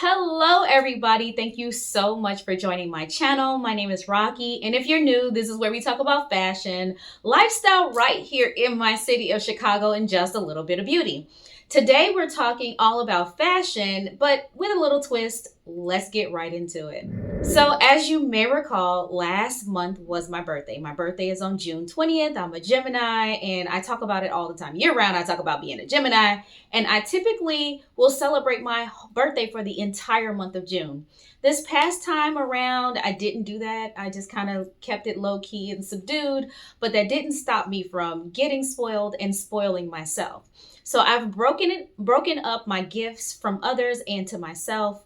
Hello everybody, thank you so much for joining my channel. My name is Rocky, and if you're new, this is where we talk about fashion, lifestyle right here in my city of Chicago, and just a little bit of beauty. Today we're talking all about fashion, but with a little twist. Let's get right into it. So as you may recall, last month was my birthday. My birthday is on June 20th. I'm a Gemini, and I talk about it all the time. Year round, I talk about being a Gemini, and I typically will celebrate my birthday for the entire month of June. This past time around, I didn't do that. I just kind of kept it low key and subdued, but that didn't stop me from getting spoiled and spoiling myself. So I've broken up my gifts from others and to myself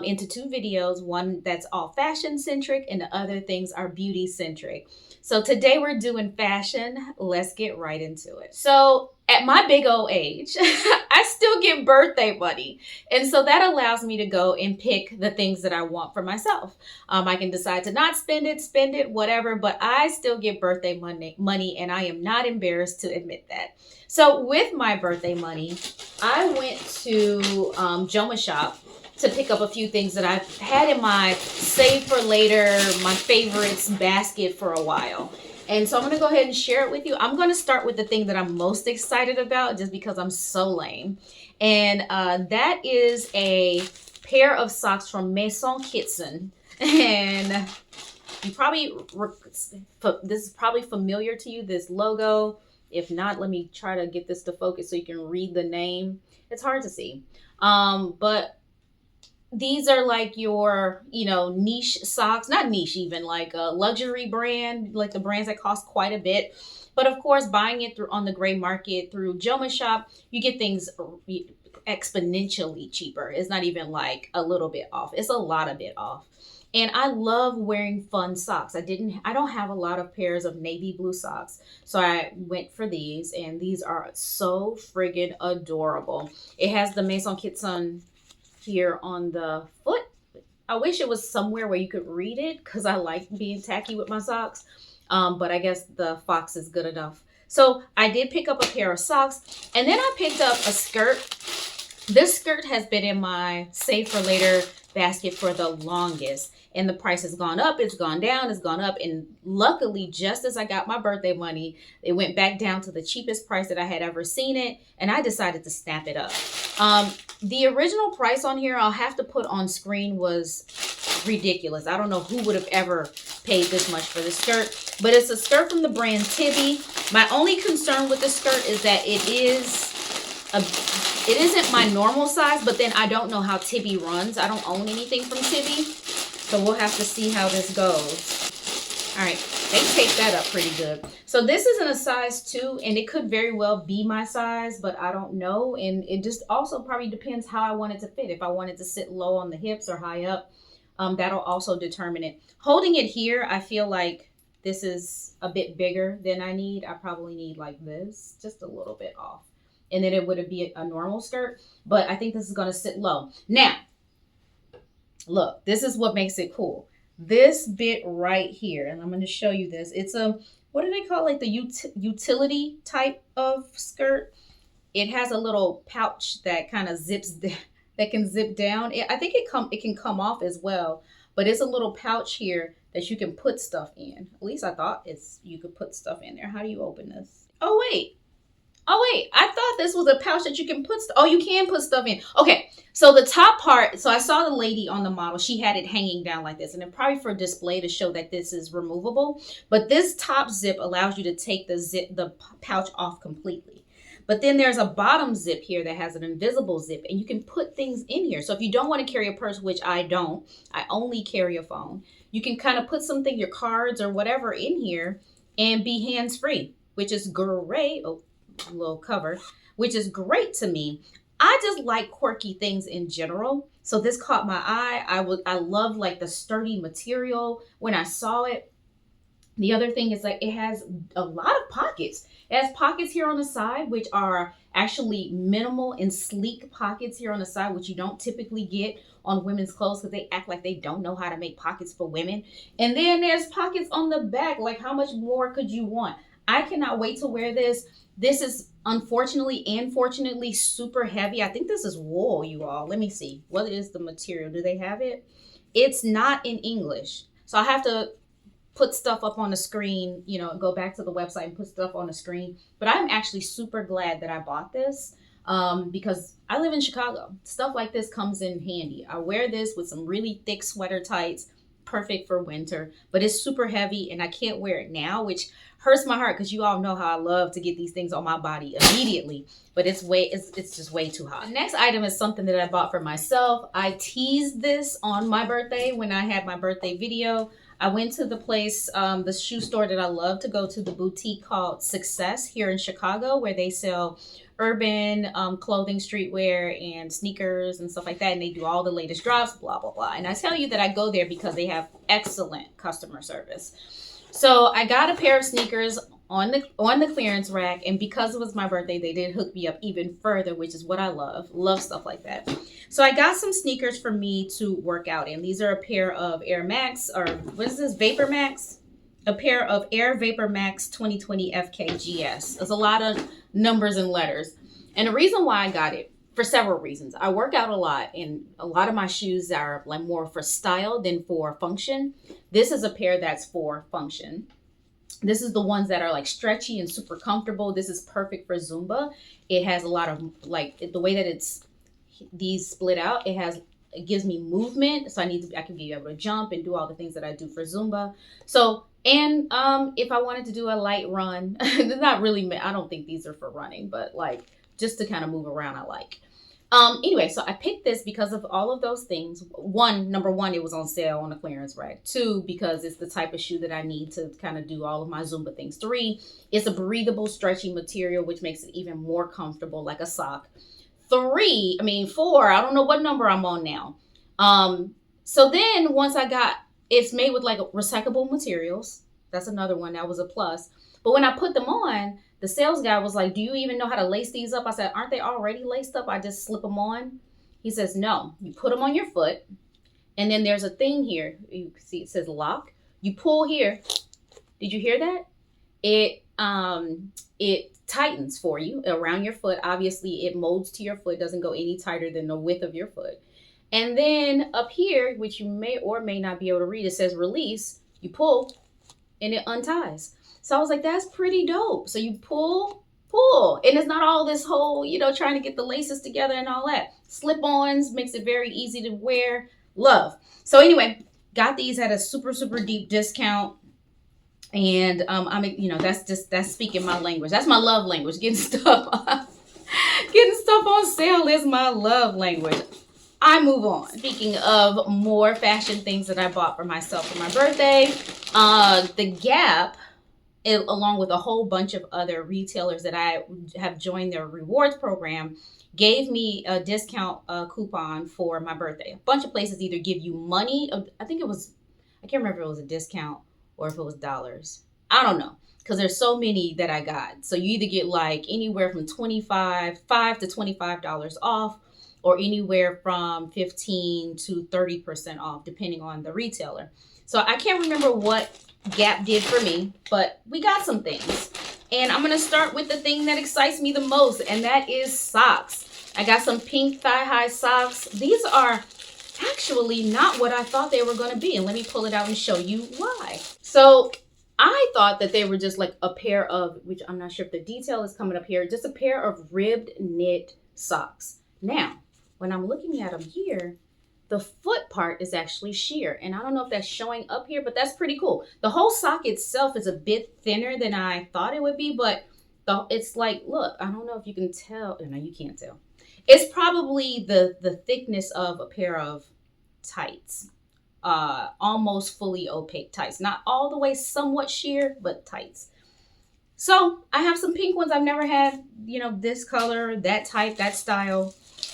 into two videos, one that's all fashion centric and the other things are beauty centric. So today we're doing fashion. Let's get right into it. So at my big old age, I still get birthday money. And so that allows me to go and pick the things that I want for myself. I can decide to not spend it, whatever, but I still get birthday money, and I am not embarrassed to admit that. So with my birthday money, I went to Jomashop to pick up a few things that I've had in my save for later, my favorites basket for a while. And so I'm going to go ahead and share it with you. I'm going to start with the thing that I'm most excited about just because I'm so lame. And that is a pair of socks from Maison Kitsune. And you probably, this is probably familiar to you, this logo. If not, let me try to get this to focus so you can read the name. It's hard to see. But these are like your, niche socks, not niche even, like a luxury brand, like the brands that cost quite a bit. But of course, buying it through on the gray market through Jomashop, you get things exponentially cheaper. It's not even like a little bit off. It's a lot of bit off. And I love wearing fun socks. I don't have a lot of pairs of navy blue socks. So I went for these, and these are so friggin' adorable. It has the Maison Kitsune here on the foot. I wish it was somewhere where you could read it because I like being tacky with my socks. But I guess the fox is good enough. So I did pick up a pair of socks, and then I picked up a skirt. This skirt has been in my save for later basket for the longest, and the price has gone up, it's gone down, it's gone up, and luckily just as I got my birthday money, it went back down to the cheapest price that I had ever seen it, and I decided to snap it up. The original price on here, I'll have to put on screen, was ridiculous. I don't know who would have ever paid this much for this skirt, but it's a skirt from the brand Tibi. My only concern with the skirt is that it isn't my normal size, but then I don't know how Tibi runs. I don't own anything from Tibi, so we'll have to see how this goes. All right, they take that up pretty good. So this isn't a size 2, and it could very well be my size, but I don't know. And it just also probably depends how I want it to fit. If I want it to sit low on the hips or high up, that'll also determine it. Holding it here, I feel like this is a bit bigger than I need. I probably need like this, just a little bit off. And then it would be a normal skirt, but I think this is going to sit low. Now, look, this is what makes it cool. This bit right here, and I'm going to show you this. It's a, what do they call it? Like the utility type of skirt. It has a little pouch that kind of that can zip down. I think it can come off as well, but it's a little pouch here that you can put stuff in. At least I thought you could put stuff in there. How do you open this? Oh, wait, I thought this was a pouch that you can put you can put stuff in. Okay, so the top part, so I saw the lady on the model, she had it hanging down like this, and it probably for display to show that this is removable, but this top zip allows you to take the pouch off completely. But then there's a bottom zip here that has an invisible zip, and you can put things in here. So if you don't want to carry a purse, which I don't, I only carry a phone, you can kind of put something, your cards or whatever in here, and be hands-free, which is great. Oh, a little cover, which is great to me. I just like quirky things in general, so this caught my eye. I love like the sturdy material when I saw it. The other thing is like it has a lot of pockets. It has pockets here on the side, which are actually minimal and sleek pockets here on the side, which you don't typically get on women's clothes because they act like they don't know how to make pockets for women. And then there's pockets on the back. Like, how much more could you want? I cannot wait to wear this. This is unfortunately and fortunately super heavy. I think this is wool, you all. Let me see. What is the material? Do they have it? It's not in English. So I have to put stuff up on the screen, you know, go back to the website and put stuff on the screen. But I'm actually super glad that I bought this because I live in Chicago. Stuff like this comes in handy. I wear this with some really thick sweater tights, perfect for winter, but it's super heavy and I can't wear it now, which hurts my heart because you all know how I love to get these things on my body immediately, but it's just way too hot. The next item is something that I bought for myself. I teased this on my birthday when I had my birthday video. I went to the place, the shoe store that I love to go to, the boutique called SUCCEZZ here in Chicago, where they sell urban clothing, streetwear, and sneakers and stuff like that. And they do all the latest drops, blah, blah, blah. And I tell you that I go there because they have excellent customer service. So I got a pair of sneakers on the clearance rack, and because it was my birthday, they did hook me up even further, which is what I love stuff like that. So I got some sneakers for me to work out in. These are a pair of Air Max, or what is this, VaporMax? A pair of Air VaporMax 2020 FKGS. There's a lot of numbers and letters, and the reason why I got it, for several reasons. I work out a lot, and a lot of my shoes are like more for style than for function. This is a pair that's for function. This is the ones that are like stretchy and super comfortable. This is perfect for Zumba. It has a lot of like the way that it's these split out. It gives me movement, so I can be able to jump and do all the things that I do for Zumba. So and if I wanted to do a light run, not really. I don't think these are for running, but like just to kind of move around, I like. Anyway, so I picked this because of all of those things. Number one, it was on sale on the clearance rack. 2, because it's the type of shoe that I need to kind of do all of my Zumba things. 3, it's a breathable, stretchy material, which makes it even more comfortable, like a sock. 4, I don't know what number I'm on now. So then once it's made with like recyclable materials. That's another one that was a plus. But when I put them on, the sales guy was like, do you even know how to lace these up? I said, aren't they already laced up? I just slip them on. He says, no, you put them on your foot. And then there's a thing here. You can see it says lock. You pull here. Did you hear that? It tightens for you around your foot. Obviously, it molds to your foot. It doesn't go any tighter than the width of your foot. And then up here, which you may or may not be able to read, it says release. You pull and it unties. So I was like, that's pretty dope. So you pull, and it's not all this whole, trying to get the laces together and all that. Slip-ons makes it very easy to wear. Love. So anyway, got these at a super, super deep discount. And that's speaking my language. That's my love language. Getting stuff on sale is my love language. I move on. Speaking of more fashion things that I bought for myself for my birthday, the Gap, along with a whole bunch of other retailers that I have joined their rewards program, gave me a discount coupon for my birthday. A bunch of places either give you money. I can't remember if it was a discount or if it was dollars. I don't know, because there's so many that I got. So you either get like anywhere from $5 to $25 off, or anywhere from 15 to 30% off, depending on the retailer. So I can't remember what Gap did for me, but we got some things. And I'm gonna start with the thing that excites me the most, and that is socks. I got some pink thigh-high socks. These are actually not what I thought they were gonna be, and let me pull it out and show you why. So I thought that they were just like a pair of, which I'm not sure if the detail is coming up here, just a pair of ribbed knit socks. Now, when I'm looking at them here, the foot part is actually sheer. And I don't know if that's showing up here, but that's pretty cool. The whole sock itself is a bit thinner than I thought it would be, but it's like, look, I don't know if you can tell. No, you can't tell. It's probably the thickness of a pair of tights. Almost fully opaque tights. Not all the way somewhat sheer, but tights. So I have some pink ones. I've never had, this color, that type, that style.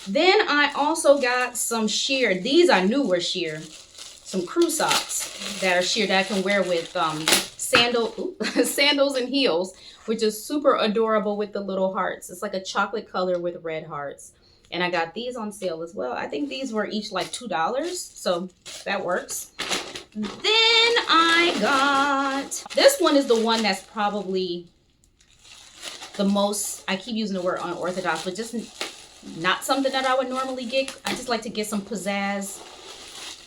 Then I also got some sheer. These I knew were sheer. Some crew socks that are sheer that I can wear with sandals and heels, which is super adorable with the little hearts. It's like a chocolate color with red hearts. And I got these on sale as well. I think these were each like $2, so that works. Then I got, this one is the one that's probably the most, I keep using the word unorthodox, but just not something that I would normally get. I just like to get some pizzazz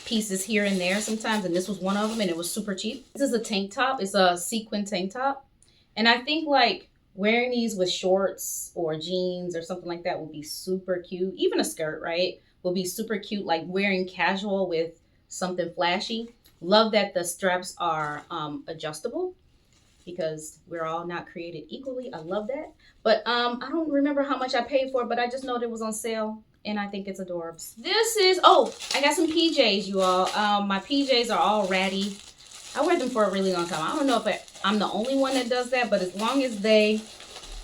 pieces here and there sometimes, and this was one of them, and it was super cheap. This is a tank top. It's a sequin tank top, and I think like wearing these with shorts or jeans or something like that would be super cute. Even a skirt, right, would be super cute, like wearing casual with something flashy. Love that the straps are adjustable, because we're all not created equally. I love that. But I don't remember how much I paid for it, but I just know that it was on sale, and I think it's adorbs. This is, oh, I got some PJs, you all. My PJs are all ratty. I wear them for a really long time. I don't know if I'm the only one that does that, but as long as they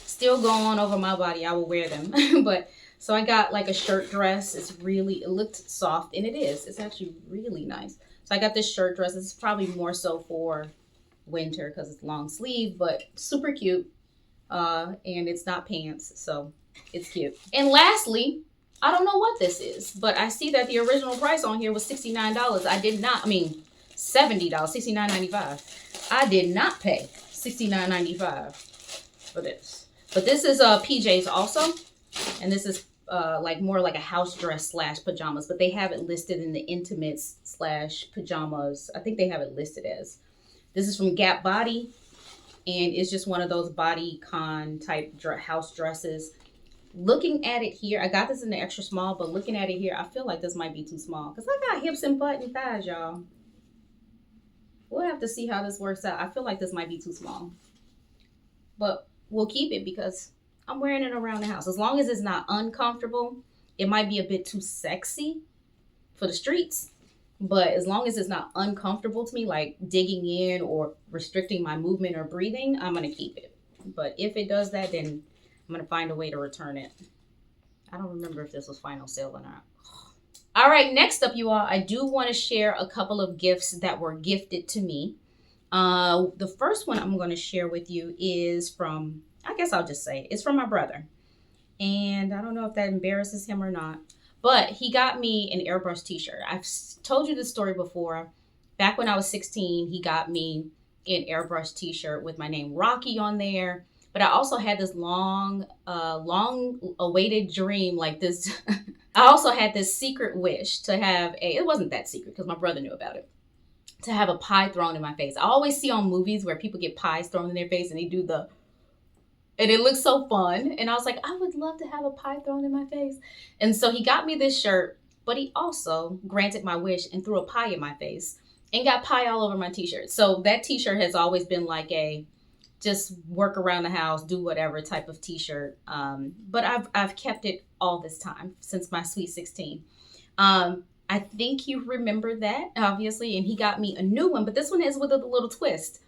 still go on over my body, I will wear them. But so I got like a shirt dress. It's really, it looked soft, and it is. It's actually really nice. So I got this shirt dress. It's probably more so for winter because it's long sleeve, but super cute. And it's not pants, so it's cute. And lastly, I don't know what this is, but I see that the original price on here was $69. I did not, I mean, $70, $69.95. I did not pay $69.95 for this. But this is PJs also, and this is like more like a house dress / pajamas, but they have it listed in the intimates / pajamas. I think they have it listed as. This is from Gap Body, and it's just one of those Bodycon type house dresses. Looking at it here, I got this in the extra small, but looking at it here, I feel like this might be too small because I got hips and butt and thighs, y'all. We'll have to see how this works out. I feel like this might be too small, but we'll keep it because I'm wearing it around the house. As long as it's not uncomfortable, it might be a bit too sexy for the streets. But as long as it's not uncomfortable to me, like digging in or restricting my movement or breathing, I'm going to keep it. But if it does that, then I'm going to find a way to return it. I don't remember if this was final sale or not. All right, next up, you all, I do want to share a couple of gifts that were gifted to me. The first one I'm going to share with you is from, I guess I'll just say, it's from my brother. And I don't know if that embarrasses him or not. But he got me an Airbrush T-Shirt. I've told you this story before. Back when I was 16, he got me an Airbrush T-Shirt with my name Rocky on there. But I also had this long awaited dream, like this. I also had this secret wish to have it wasn't that secret because my brother knew about it, to have a pie thrown in my face. I always see on movies where people get pies thrown in their face and they do and it looks so fun. And I was like, I would love to have a pie thrown in my face. And so he got me this shirt, but he also granted my wish and threw a pie in my face and got pie all over my t-shirt. So that t-shirt has always been like a just work around the house, do whatever type of t-shirt. But I've kept it all this time since my sweet 16. I think you remember that, obviously, and he got me a new one, but this one is with a little twist.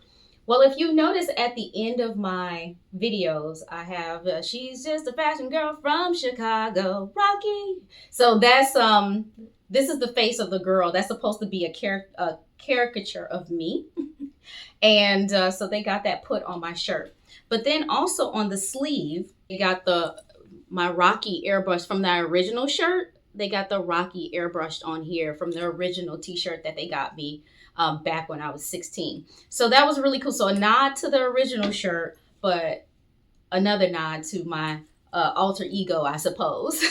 Well, if you notice at the end of my videos, I have, she's just a fashion girl from Chicago, Rocky. So that's, this is the face of the girl. That's supposed to be a caricature of me. And so they got that put on my shirt. But then also on the sleeve, they got my Rocky airbrush from the original shirt. They got the Rocky airbrushed on here from the original t-shirt that they got me back when I was 16. So that was really cool. So a nod to the original shirt, but another nod to my alter ego, I suppose.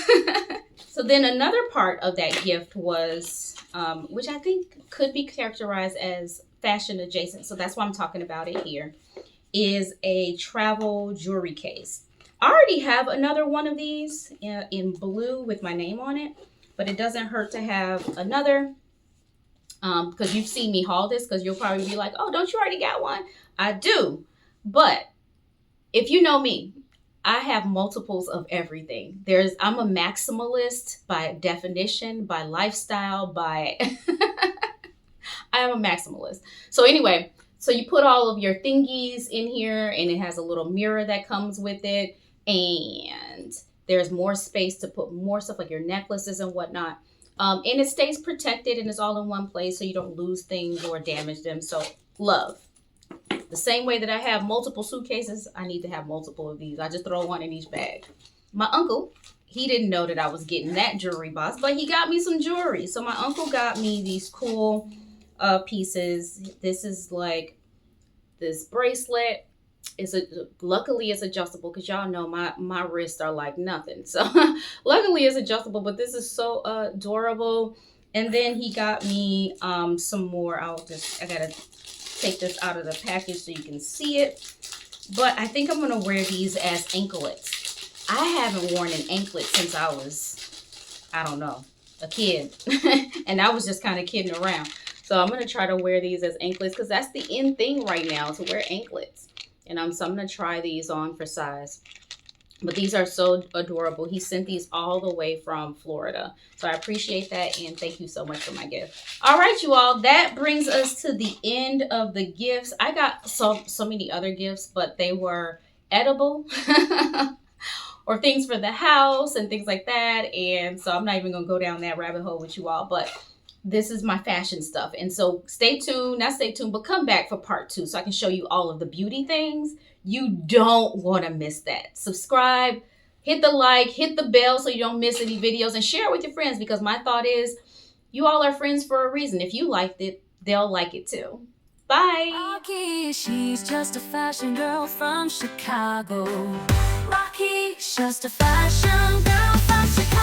So then another part of that gift was, which I think could be characterized as fashion adjacent, so that's why I'm talking about it here, is a travel jewelry case. I already have another one of these in blue with my name on it, but it doesn't hurt to have another because you've seen me haul this, because you'll probably be like, oh, don't you already got one? I do, but if you know me, I have multiples of everything. I'm a maximalist by definition, by lifestyle, by I am a maximalist. So anyway, so you put all of your thingies in here, and it has a little mirror that comes with it. And there's more space to put more stuff like your necklaces and whatnot. And it stays protected, and it's all in one place so you don't lose things or damage them. So love. The same way that I have multiple suitcases, I need to have multiple of these. I just throw one in each bag. My uncle, he didn't know that I was getting that jewelry box, but he got me some jewelry. So my uncle got me these cool pieces. This is like this bracelet. luckily it's adjustable, because y'all know my wrists are like nothing. So luckily it's adjustable, but this is so adorable. And then he got me some more. I gotta take this out of the package so you can see it. But I think I'm gonna wear these as anklets. I haven't worn an anklet since I was, I don't know, a kid. And I was just kind of kidding around. So I'm going to try to wear these as anklets, because that's the in thing right now, to wear anklets. And so I'm going to try these on for size. But these are so adorable. He sent these all the way from Florida. So I appreciate that, and thank you so much for my gift. All right, you all. That brings us to the end of the gifts. I got so many other gifts, but they were edible or things for the house and things like that. And so I'm not even going to go down that rabbit hole with you all. But this is my fashion stuff. And so stay tuned, not stay tuned, but come back for part 2 so I can show you all of the beauty things. You don't want to miss that. Subscribe, hit the like, hit the bell so you don't miss any videos, and share it with your friends, because my thought is you all are friends for a reason. If you liked it, they'll like it too. Bye. Rocky, she's just a fashion girl from Chicago. Rocky, just a fashion girl from Chicago.